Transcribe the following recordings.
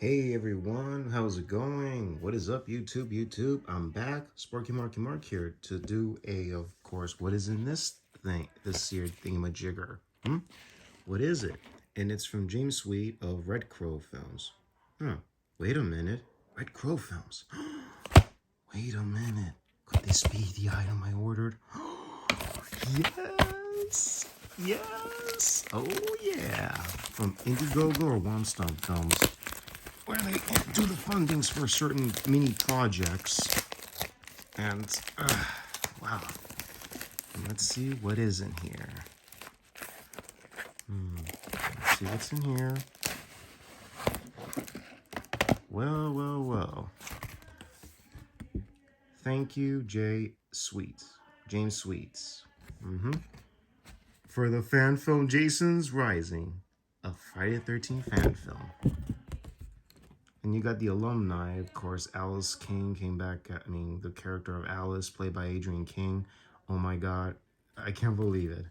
Hey everyone, how's it going? What is up, YouTube? I'm back, Sparky Marky Mark here to do of course, what is in this thing, this here thingamajigger? What is it? And it's from James Sweet of Red Crow Films. Huh, wait a minute, Red Crow Films. Wait a minute, could this be the item I ordered? Yes! Yes! Oh yeah! From Indiegogo or Womstomp Films, where they do the fundings for certain mini projects. And, wow. Let's see what is in here. Let's see what's in here. Well. Thank you, James Sweets. For the fan film Jason's Rising, a Friday the 13th fan film. And you got the alumni, of course. Alice King came back. The character of Alice, played by Adrian King. Oh my god, I can't believe it.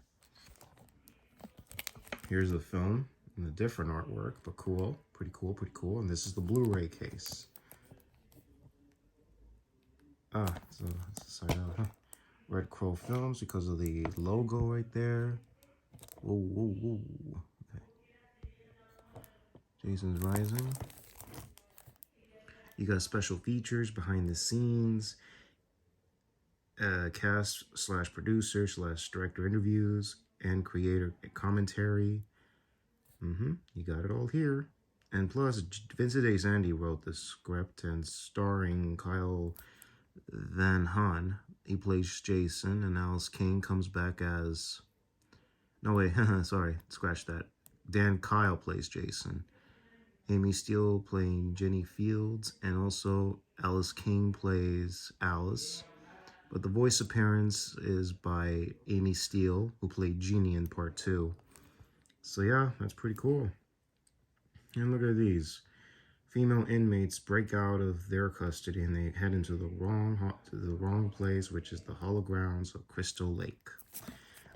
Here's the film in a different artwork, but cool. Pretty cool. And this is the Blu-ray case. So that's the side out, huh? Red Crow Films because of the logo right there. Whoa. Okay. Jason's Rising. You got special features, behind the scenes, cast / producer / director interviews, and creator commentary. You got it all here. And plus, Vincent A. Zandy wrote the script, and starring Kyle Van Hun, he plays Jason, and Alice King comes back as... No, wait, sorry, scratch that. Dan Kyle plays Jason. Amy Steele playing Jenny Fields, and also Alice King plays Alice. But the voice appearance is by Amy Steele, who played Jeannie in Part 2. So yeah, that's pretty cool. And look at these. Female inmates break out of their custody and they head into the wrong place, which is the hollow grounds of Crystal Lake.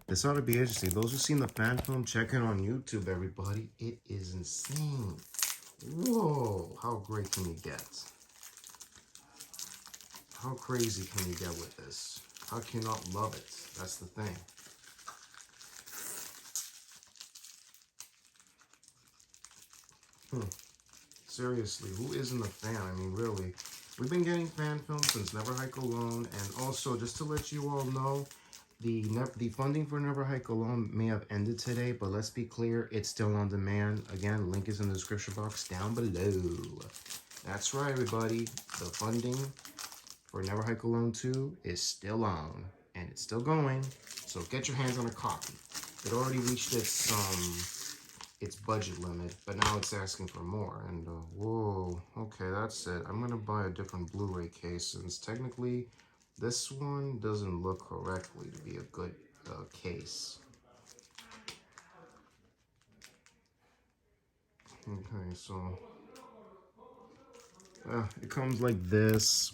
This ought to be interesting. Those who've seen the fan film, check it on YouTube, everybody. It is insane. Whoa, how great can you get? How crazy can you get with this? How can you not love it? That's the thing. Seriously, who isn't a fan? I mean, really. We've been getting fan films since Never Hike Alone, and also, just to let you all know, the funding for Never Hike Alone may have ended today, but let's be clear, it's still on demand. Again, link is in the description box down below. That's right, everybody. The funding for Never Hike Alone 2 is still on, and it's still going, so get your hands on a copy. It already reached its budget limit, but now it's asking for more. And whoa, okay, that's it. I'm gonna buy a different Blu-ray case since technically this one doesn't look correctly to be a good case. Okay, so it comes like this.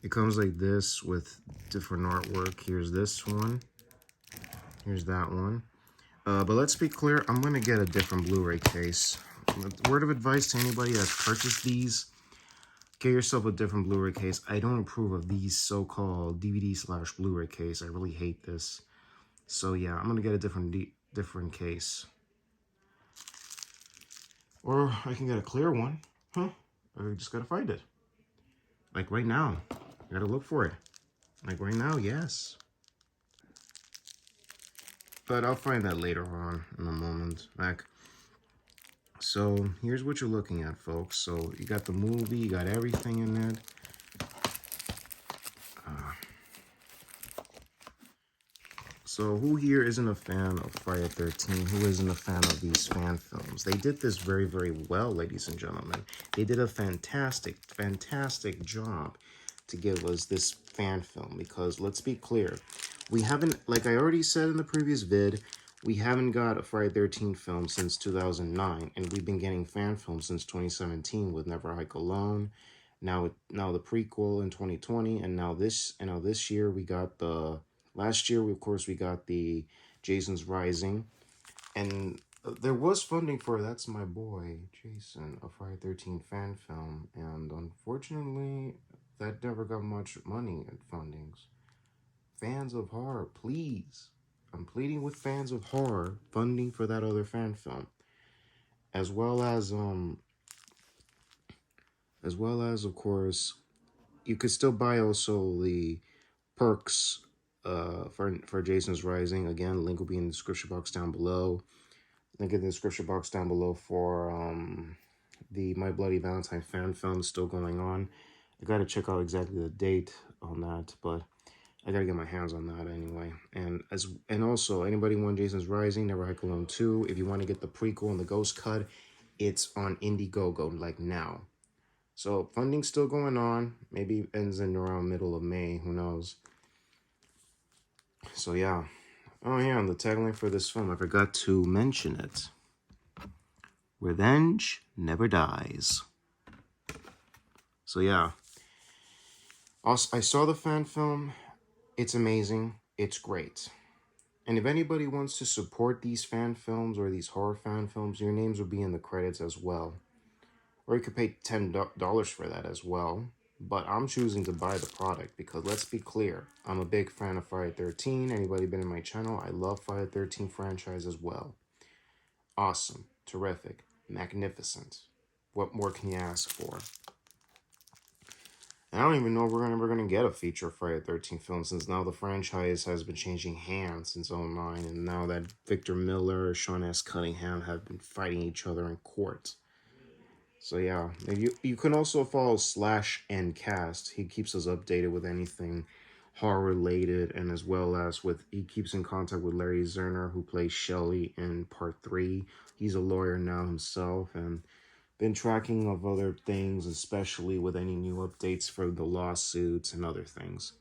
It comes like this with different artwork. Here's this one. Here's that one. But let's be clear, I'm going to get a different Blu-ray case. Word of advice to anybody that's purchased these, get yourself a different Blu-ray case. I don't approve of these so-called DVD / Blu-ray case. I really hate this. So yeah, I'm going to get a different case. Or I can get a clear one. I just got to find it. Like right now. I got to look for it. Like right now, yes. But I'll find that later on in a moment. So here's what you're looking at, folks. So you got the movie, you got everything in it. So who here isn't a fan of Friday the 13th? Who isn't a fan of these fan films? They did this very, very well, ladies and gentlemen. They did a fantastic job to give us this fan film. Because let's be clear, we haven't, like I already said in the previous vid, we haven't got a Friday the 13th film since 2009, and we've been getting fan films since 2017 with Never Hike Alone. Now the prequel in 2020, and now this year we got the... Last year, of course, we got the Jason's Rising. And There was funding for That's My Boy, Jason, a Friday 13 fan film, and unfortunately, that never got much money and fundings. Fans of horror, please. I'm pleading with fans of horror funding for that other fan film. As well as of course, you could still buy also the perks for Jason's Rising. Again, link will be in the description box down below. Link in the description box down below for the My Bloody Valentine fan film still going on. I gotta check out exactly the date on that, but I gotta get my hands on that anyway. And also, anybody want Jason's Rising, Never Hike Alone 2, if you want to get the prequel and the ghost cut, it's on Indiegogo, like now. So funding's still going on. Maybe it ends in around middle of May, who knows. So yeah. Oh yeah, and the tagline for this film, I forgot to mention it. Revenge never dies. So yeah. Also, I saw the fan film. It's amazing. It's great. And if anybody wants to support these fan films or these horror fan films, your names will be in the credits as well. Or you could pay $10 for that as well. But I'm choosing to buy the product because let's be clear, I'm a big fan of Friday 13. Anybody been in my channel, I love Friday 13 franchise as well. Awesome, terrific, magnificent. What more can you ask for? And I don't even know if we're ever going to get a feature Friday 13 film since now the franchise has been changing hands since 09. And now that Victor Miller, Sean S. Cunningham have been fighting each other in court. So yeah, you can also follow /NCast. He keeps us updated with anything horror related, and as well as he keeps in contact with Larry Zerner, who plays Shelley in part 3. He's a lawyer now himself, and been tracking of other things, especially with any new updates for the lawsuits and other things.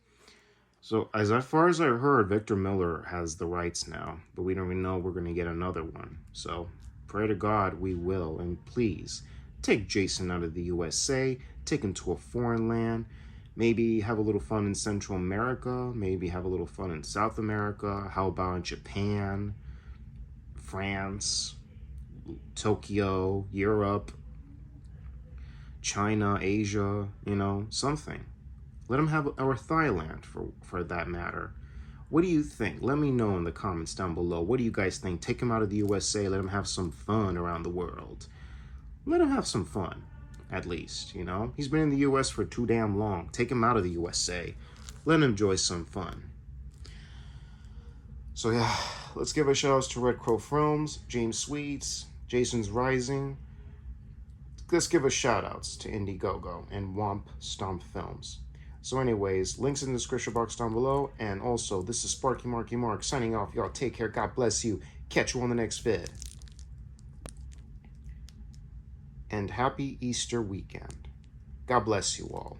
So as far as I heard, Victor Miller has the rights now, but we don't even know we're going to get another one. So pray to God we will, and please take Jason out of the USA, take him to a foreign land, maybe have a little fun in Central America, maybe have a little fun in South America. How about in Japan, France, Tokyo, Europe, China, Asia, something. Let him have, or Thailand for that matter. What do you think? Let me know in the comments down below. What do you guys think? Take him out of the USA, let him have some fun around the world. Let him have some fun, at least, He's been in the US for too damn long. Take him out of the USA. Let him enjoy some fun. So yeah, let's give a shout out to Red Crow Films, James Sweets, Jason's Rising. Let's give a shout outs to Indiegogo and Womp Stomp Films. So anyways, links in the description box down below. And also, this is Sparky Marky Mark signing off. Y'all take care. God bless you. Catch you on the next vid. And happy Easter weekend. God bless you all.